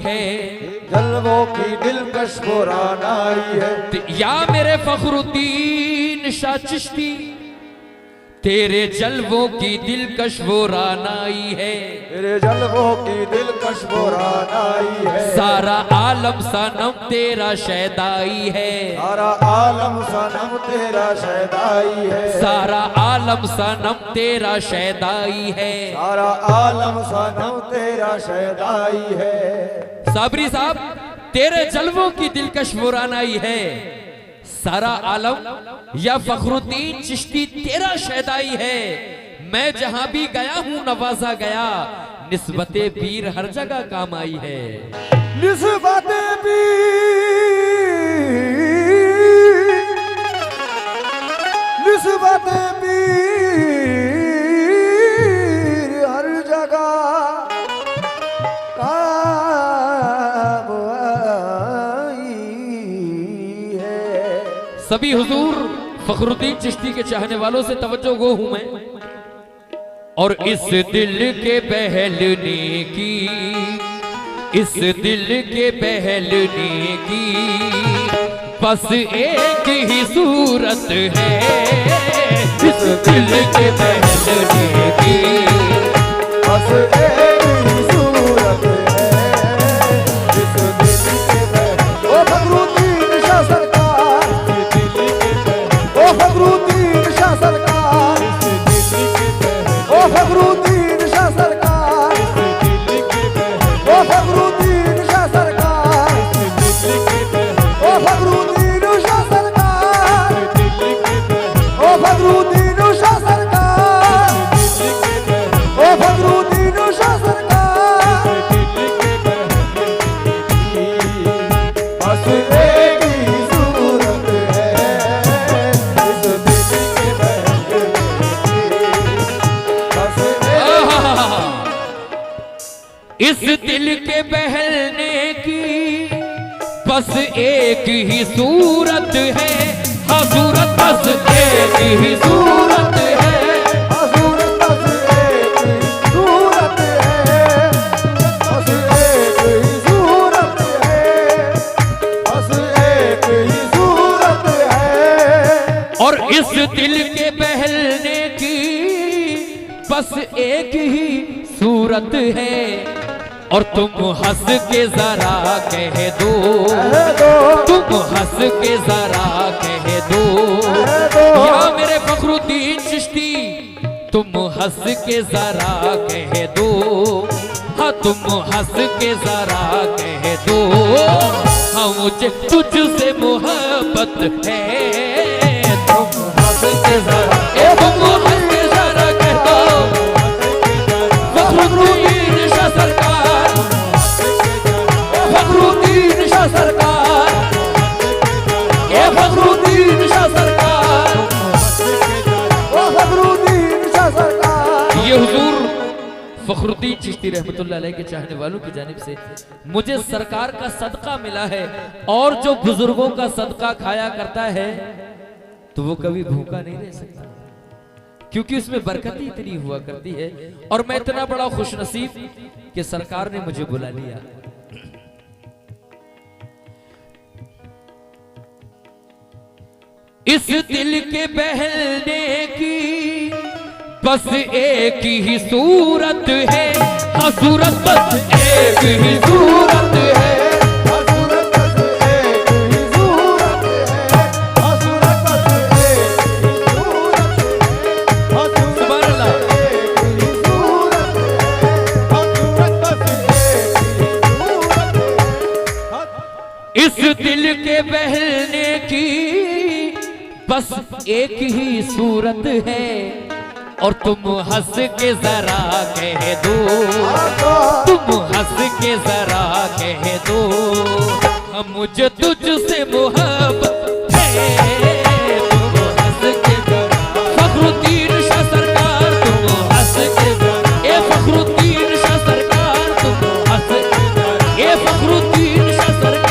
है जलवों की दिलकश कुरान आई है। या मेरे फखरुद्दीन शाह चिश्ती, तेरे जलवों की दिलकश वो रानाई है। तेरे जलवों की दिलकश कुरान आई है। सारा आलम सनम तेरा शैदाई है। सारा आलम सनम तेरा शैदाई है। सारा आलम सनम तेरा शैदाई है। सारा आलम सनम तेरा शैदाई है। साबरी साहब, तेरे जलवों की दिलकश वो रानाई है। सारा आलम या फखरुद्दीन चिश्ती तेरा शैदाई है। मैं जहां भी गया हूं नवाजा गया, निस्बते पीर हर जगह काम आई है। निस्बते पीर, निस्बते पीर हर जगह काम आई है। सभी हुजूर फखरुद्दीन चिश्ती के चाहने वालों से तवज्जो गो हूं मैं। और इस दिल के बहलने की, इस दिल के बहलने की बस एक ही सूरत है। इस दिल के बहलने की बस एक ही सूरत है। इस दिल के बहलने, ओ फखरुद्दीन शाह सरकार, ओ फखरुद्दीन शाह सरकार, ओ फखरुद्दीन शाह सरकार, ओ फखरुद्दीन शाह सरकार, ओ फखरुद्दीन शाह सरकार, ओ फखरुद्दीन शाह सरकार, ओ फखरुद्दीन शाह सरकार। बस एक ही सूरत है। इस दिल के बहलने की, बस इस दिल के बहलने की बस एक ही सूरत है। हाँ सूरत बस एक ही सूरत है। सूरत बस एक ही सूरत है। बस एक ही सूरत है। बस एक ही सूरत है। और इस दिल के बहलने की बस एक ही सूरत है। और तुम हंस के जरा कह दो, तुम हंस के जरा कह दो, या मेरे फखरुद्दीन चिश्ती तुम हंस के जरा कह दो। हाँ तुम हंस के जरा कह दो, हाँ मुझे तुझसे मोहब्बत है। तुम हंस के जरा, तुम हंस के जरा कह दो। फखरुद्दीन शाह सरकार, फखरुद्दीन शाह सरकार, ए फखरुद्दीन शाह सरकार, ओ फखरुद्दीन शाह सरकार। ये हुजूर फखरुद्दीन चिश्ती रहमतुल्लाह अलैह के चाहने वालों की जानिब से मुझे सरकार का सदका मिला है। और जो बुजुर्गों का सदका खाया करता है तो वो कभी भूखा नहीं रह सकता, क्योंकि उसमें बरकत ही इतनी हुआ करती है। और मैं इतना बड़ा खुशनसीब कि सरकार ने मुझे बुला लिया। इस दिल के बहलने की बस एक ही सूरत है। हाँ सूरत बस एक ही सूरत है। सूरत बस एक ही सूरत है। सूरत बस एक ही सूरत है। सुभान अल्लाह। एक ही सूरत है। सूरत बस एक ही सूरत है। इस दिल के बहलने की बस एक ही सूरत है। और तुम हंस के जरा कह दो, तुम हंस के जरा कह दो, हम मुझे तुझसे मोहब्बत है। तुम हंस के जरा, फखरुद्दीन शाह सरकार, तुम हंस के जरा, ए फखरुद्दीन शाह सरकार, तुम हंस के जरा, ए फखरुद्दीन शाह सरकार।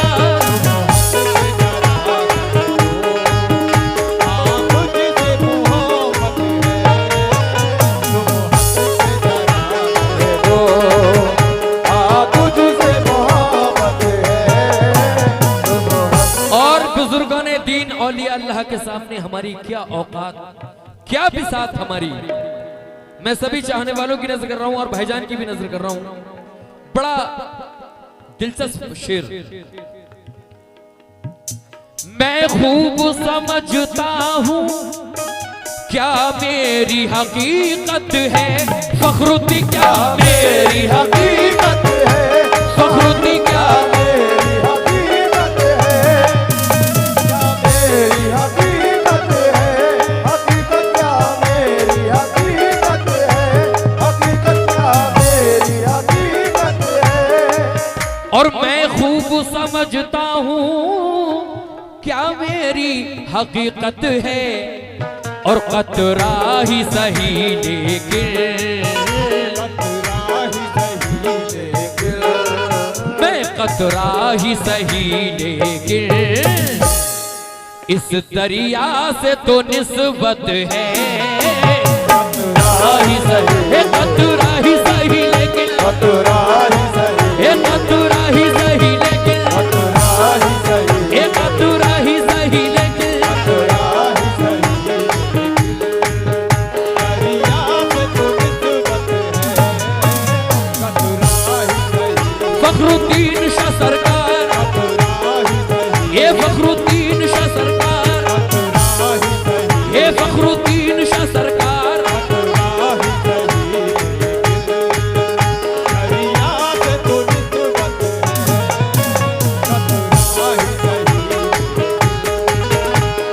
तुझसे मोहब्बत औलिया अल्लाह के सामने हमारी क्या औकात, क्या बिसात हमारी। मैं सभी चाहने वालों की नजर कर रहा हूं और भाईजान की भी नजर कर रहा हूं। बड़ा दिलचस्प शेर। मैं खूब समझता हूं क्या मेरी हकीकत है, फखरुद्दीन क्या मेरी हकीकत है, फखरुद्दीन क्या मेरी हकीकत है, क्या मेरी हकीकत है, हकीकत क्या मेरी हकीकत है, हकीकत क्या मेरी हकीकत है। और मैं खूब समझता हूं क्या मेरी हकीकत है, और कतरा ही सही लेकिन, मैं कतरा ही सही लेकिन इस दरिया से तो निस्बत है। कतरा ही सही, कतरा ही सही लेकिन, कतरा ही सही, कतरा ही सही लेकिन, कतरा ही सही, कतरा ही सही लेकिन, कतरा ही सही, दरिया से तो निस्बत है, कतरा ही सही, फखरुद्दीन शाह सरकार, कतरा ही सही, ये फखरुद्दीन शाह सरकार, कतरा ही सही, ये फखरुद्दीन शाह सरकार। कतरा ही सही, दरिया से तो निस्बत है, कतरा ही सही,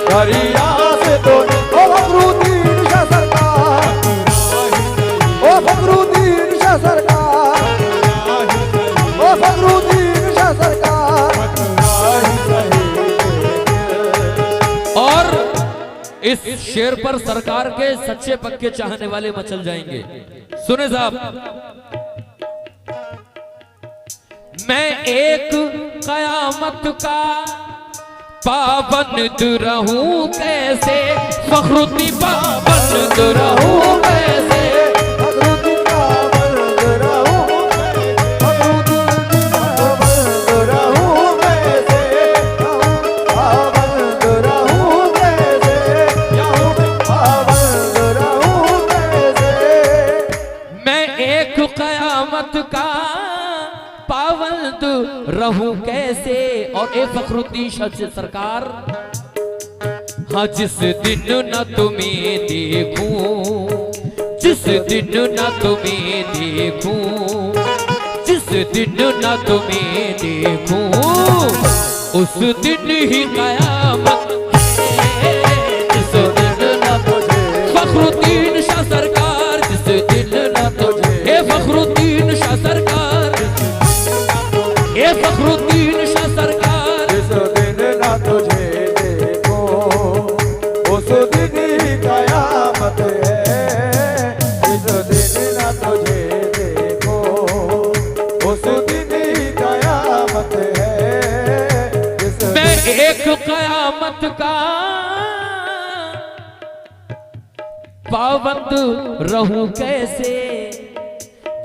दरिया से तो ओ फखरुद्दीन शाह सरकार, ओ फखरुद्दीन शाह सरकार, ओ फखरुद्दीन शाह सरकार। और इस शेर पर सरकार के सच्चे पक्के चाहने वाले मचल जाएंगे। सुने साहब, मैं एक कयामत का पाबंद रहूं कैसे, फखरुद्दीन पाबंद रहूं कैसे, फखरुद्दीन का बंद रहूं, फखरुद्दीन का बंद रहूं कैसे, पाबंद रहूं कैसे, पाबंद रहूं कैसे। मैं एक कयामत का पाबंद रहूं कैसे। और ए फखरुद्दीन शाह सरकार, हाँ जिस दिन न तुम्हें देखूं, जिस दिन न तुम्हें देखूं, जिस दिन न तुम्हें देखूं, उस दिन ही कयामत है। जिस दिन न तुझे, फखरुद्दीन शाह सरकार, जिस दिन न तुझे, ए फखरुद्दीन शाह सरकार, ए फखरुद्दीन शाह सरकार, जिस दिन ना तुझे देखो उस दिन ही कयामत है, जिस दिन ना तुझे देखो उस दिन ही कयामत है, जिस मैं एक कयामत का पाबंद रहूं कैसे,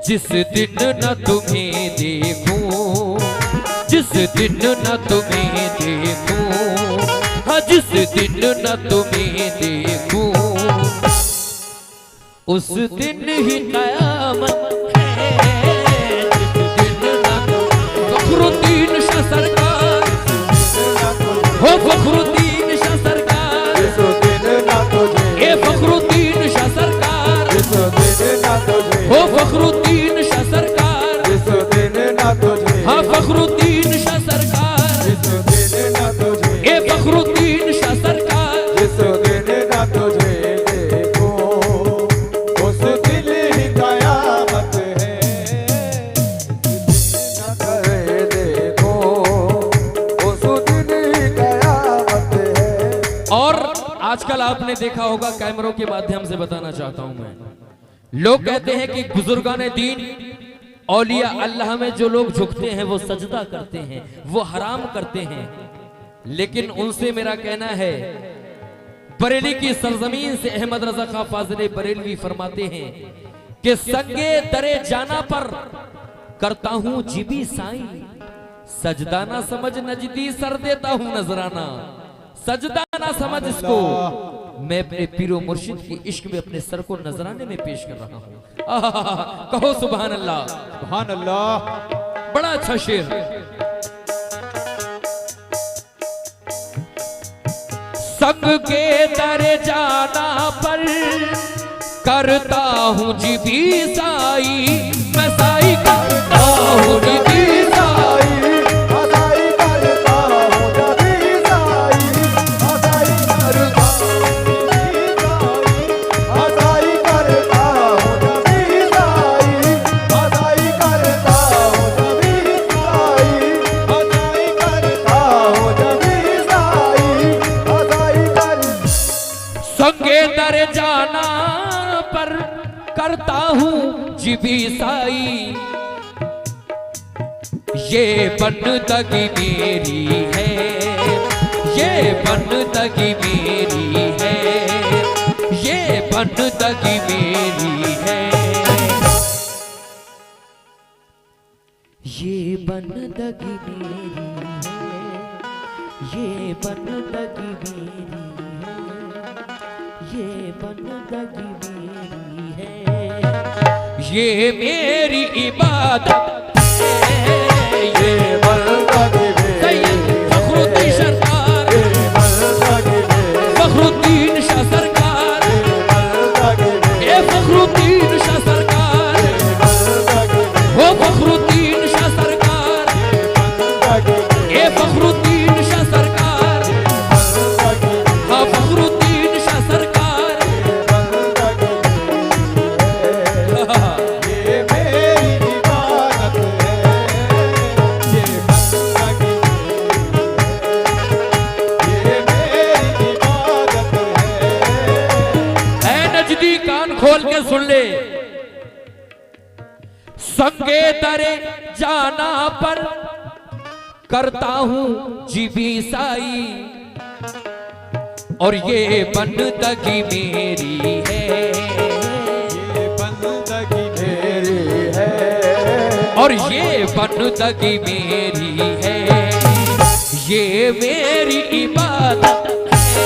जिस दिन न तुम्हें देखूं, जिस दिन न तुम्हें देखूं, हाँ जिस दिन न तुम्हें देखूं, उस दिन ही कयामत है। जिस दिन न फखरुद्दीन शाह सरकार, हो फखरुद्दीन शाह सरकार, जिस दिन ना तुझे, ए फखरुद्दीन शाह सरकार, जिस दिन ना तुझे, हो फखरुद्दीन शाह सरकार, जिस दिन ना तुझे, हाँ फखरुद्दीन शाह सरकार, जिस दिन ना तुझे, ए फखरुद्दीन शाह सरकार, जिस दिन ना तुझे देखो उस दिन ही कयामत है, जिस दिन ना करे देखो उस दिन ही कयामत है। और आजकल आपने देखा होगा, कैमरों के माध्यम से बताना चाहता हूं मैं, लोग कहते हैं कि बुजुर्गान दीन औलिया अल्लाह में जो लोग झुकते हैं वो सजदा करते हैं, वो हराम करते हैं। लेकिन उनसे मेरा कहना है, बरेली की सरजमीन से अहमद रजा खां फाजिल बरेलवी फरमाते हैं कि संगे दरे जाना पर करता हूं जीबी साईं, सजदा ना समझ नजदी सर देता हूं नजराना। सजदा ना समझ इसको, मैं अपने पीरो मुर्शिद की इश्क में अपने सर को नजराने में पेश कर रहा हूँ। कहो सुभान अल्लाह। सुभान अल्लाह। बड़ा अच्छा शेर है। संग के दर जाना पर करता हूँ जी भी साई, मैं साई करता हूँ जी भी साई, हसाई करता हूँ जभी साई, हसाई करता हसाई करता हूँ जभी साई, हसाई करता हूँ जभी साई, हसाई करता हूँ जभी साई, हसाई कर। संगे दर जाना पर करता हूँ जी भी साई, ये बंदगी मेरी है, ये बंदगी मेरी है, ये बंदगी मेरी है, ये बंदगी मेरी है, ये बंदगी मेरी है, ये बंदगी मेरी है, ये मेरी इबादत है, ये बंदगी मेरी सैयद फखरुद्दीन सरकार, फखरुद्दीन शाह सरकार, ये फखरुद्दीन शाह सरकार, वो फखरुद्दीन शाह सरकार, ये फखरुद्दीन शाह सरकार, हाँ फखरुद्दीन शाह सरकार। ये मेरी इबादत है, ये बंदगी ये मेरी इबादत है। ऐ नजदी कान खोल के सुन ले, संगे दरे जाना पर करता हूँ जी भी साई, और ये बंदगी मेरी है, ये बंदगी मेरी है, और ये बंदगी मेरी है, ये मेरी इबादत है,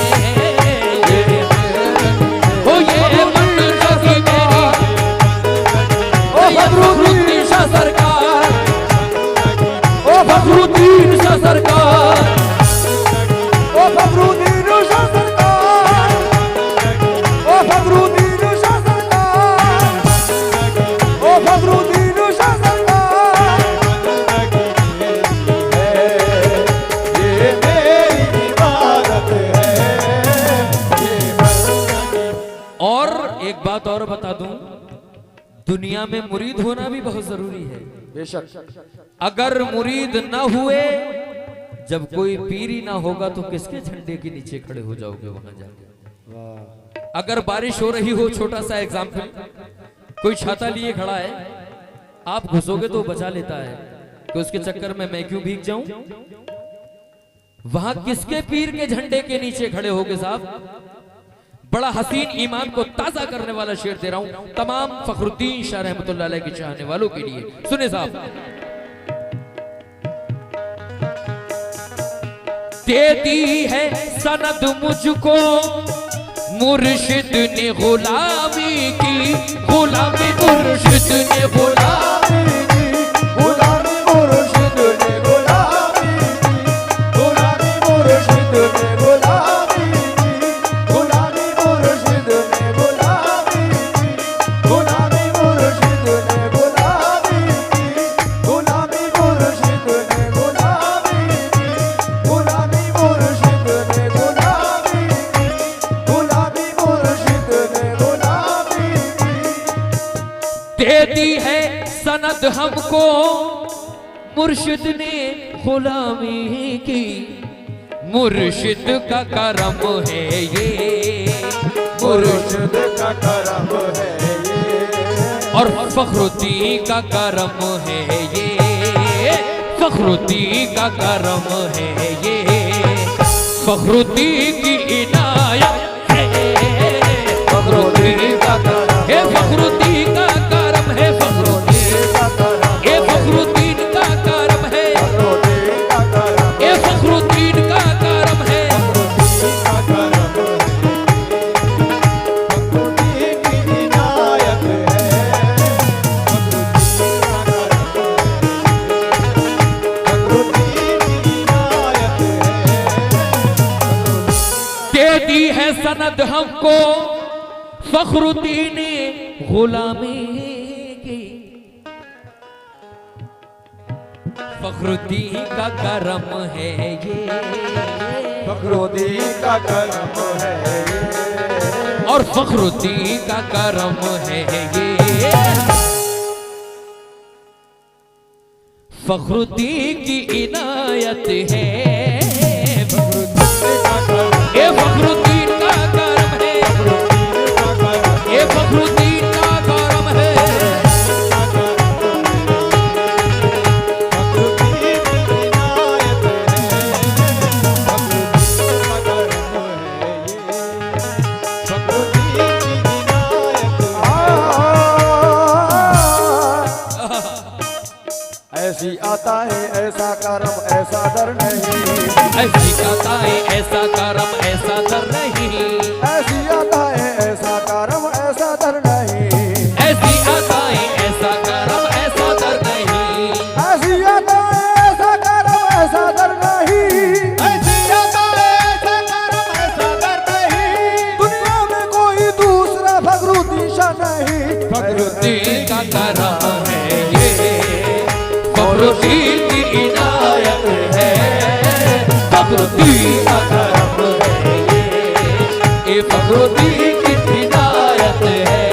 ओ ये बंदगी मेरी, ओ फखरुद्दीन शाह सरकार, ओ फखरुद्दीन शाह सरकार, ओ फखरुद्दीन शाह सरकार, ओ फखरुद्दीन शाह सरकार, ओ फखरुद्दीन शाह सरकार, ये मेरी इबादत है, ये बंदगी। और एक बात और बता दूं, दुनिया में मुरीद होना भी बहुत जरूरी है। बेशक। अगर मुरीद ना हुए, जब कोई पीर ही ना होगा तो किसके झंडे के नीचे खड़े हो जाओगे वहां जाके। अगर बारिश हो रही हो, छोटा सा एग्जाम्पल, कोई छाता लिए खड़ा है, आप घुसोगे तो बचा लेता है कि उसके चक्कर में मैं क्यों भीग जाऊं। वहां किसके पीर के झंडे के नीचे खड़े होगे साहब। बड़ा हसीन ईमान को ताजा करने वाला शेर दे रहा हूं तमाम फखरुद्दीन शाह रहमतुल्लाह अलैह के चाहने वालों के लिए। सुने साहब, दे दी है सनद मुझको मुर्शिद ने गुलामी की, गुलामी मुर्शिद ने गुलामी, गुलामी मुर्शिद ने गुलामी की, गुलामी मुर्शिद ने गुलामी की, गुलामी मुर्शिद ने गुलामी की, गुलामी मुर्शिद ने गुलामी की, गुलामी मुर्शिद ने गुलामी की, गुलामी मुर्शिद ने गुलामी की, गुलामी मुर्शिद ने गुलामी की। दे दी है सनद हमको मुर्शिद ने गुलामी की, मुर्शिद का करम है ये, मुर्शिद का करम है ये, और फखरुद्दीन का करम है ये, फखरुद्दीन का करम है ये, फखरुद्दीन की इनायत है, फखरुद्दीन का करम है, फखरुद्दीन का करम है, फखरुद्दीन का करम, ये फखरुद्दीन का करम है, फखरुद्दीन का करम, ये फखरुद्दीन का करम है, है सनद हमको फखरुद्दीन गुलामी की। फखरुद्दीन का करम है ये, फखरुद्दीन का करम है ये, और फखरुद्दीन का करम है ये। फखरुद्दीन की इनायत है, ये फखरुद्दीन का करम है, ये फखरुद्दीन का करम है। ऐसी आता है ऐसा करम ऐसा दर नहीं, ऐसी आता है ऐसा करम ऐसा दर नहीं, ऐसी आता है ऐसा करम ऐसा दर नहीं, ऐसी आता है ऐसा करम ऐसा दर नहीं, ऐसी आता है ऐसा करम ऐसा दर नहीं, ऐसी आता है ऐसा करम ऐसा दर नहीं। दुनिया में कोई दूसरा फखरुद्दीन शाह नहीं, फखरुद्दीन का करम है ये, फखरुद्दीन की इनायत है, फखरुद्दीन का करम है ये फखरुद्दीन की इनायत है,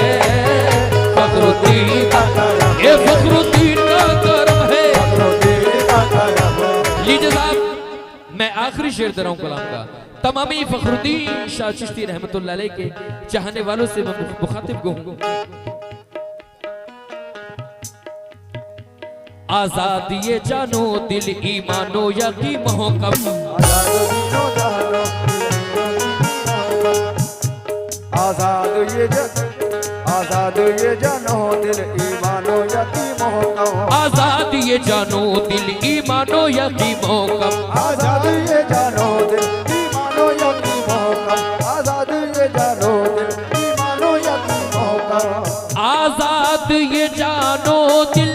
फखरुद्दीन का करम, ये फखरुद्दीन का करम है। लीजिए साहब, मैं आखिरी शेर दे रहा हूं कलाम का। तमामी फखरुद्दीन शाह चिश्ती रहमतुल्लाह अलैह के चाहने वालों से मैं मुखातिब हूं। आजाद ये जानो दिल ईमानो यकीन मोहकम, आजाद ये जानो दिल ईमानो यकीन मोहकम, आजाद ये जानो दिल ईमानो यकीन मोहकम, आजाद ये जानो दिल ईमानो यकीन मोहकम, आजाद ये जानो दिल ईमानो यकीन मोहकम, आजाद ये जानो दिल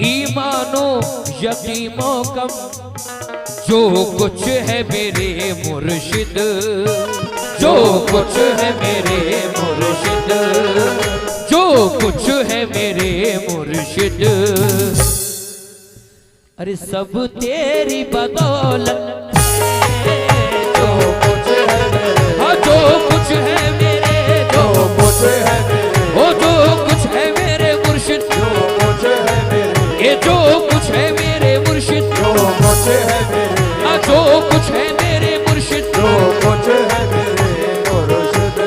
ईमानो यकीन मोहकम। जो कुछ है मेरे मुर्शिद, जो कुछ है मेरे मुर्शिद, जो कुछ है मेरे मुर्शिद, अरे सब तेरी बदौलत, जो कुछ है मेरे, हाँ जो कुछ है मेरे, जो कुछ है मेरे, वो जो कुछ है मेरे मुर्शिद, जो कुछ है मेरे, ये जो कुछ है मेरे मुर्शिद, जो कुछ है मेरे, हाँ जो कुछ है मेरे मुर्शिद, जो कुछ है मेरे मुर्शिद,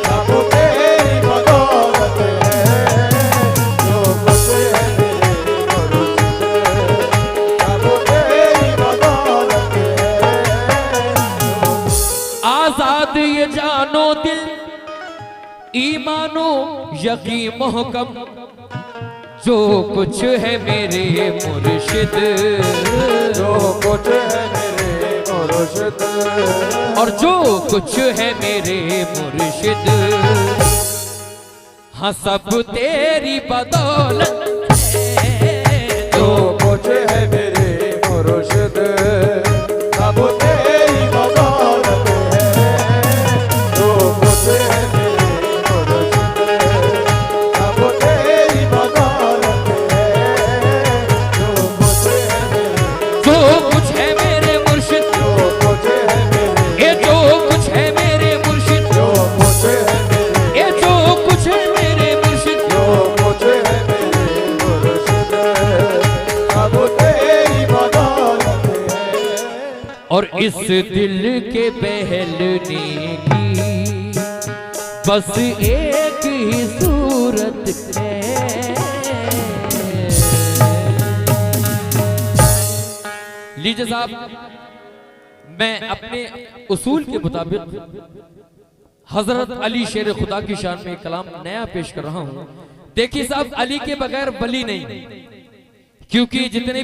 सब तेरी बदौलत है, जो कुछ है मेरे मुर्शिद, सब तेरी बदौलत है। आजाद ये जानो दिल ईमानो यकीन मोहकम। जो कुछ है मेरे मुर्शिद, जो कुछ है मेरे मुर्शिद, और जो कुछ है मेरे मुर्शिद, हाँ सब तेरी बदौलत है। जो कुछ है मेरे मुर्शिद, सब तेरी बदौलत है, जो कुछ है मेरे मुर्शिद, सब तेरी बदौलत है, जो कुछ है मेरे, जो कुछ है मेरे मुर्शिद, जो कुछ है मेरे, ये जो कुछ है मेरे मुर्शिद, जो कुछ है मेरे, ये जो कुछ है मेरे मुर्शिद, जो कुछ है मेरे मुर्शिद, सब तेरी बदौलत है। और इस दिल के बहलने की बस एक ही सूरत है। लीजिए साहब, मैं अपने उसूल के मुताबिक हजरत अली शेर खुदा की शान में एक कलाम नया पेश कर रहा हूं। देखिए साहब, अली के बगैर वली नहीं, क्योंकि जितने भी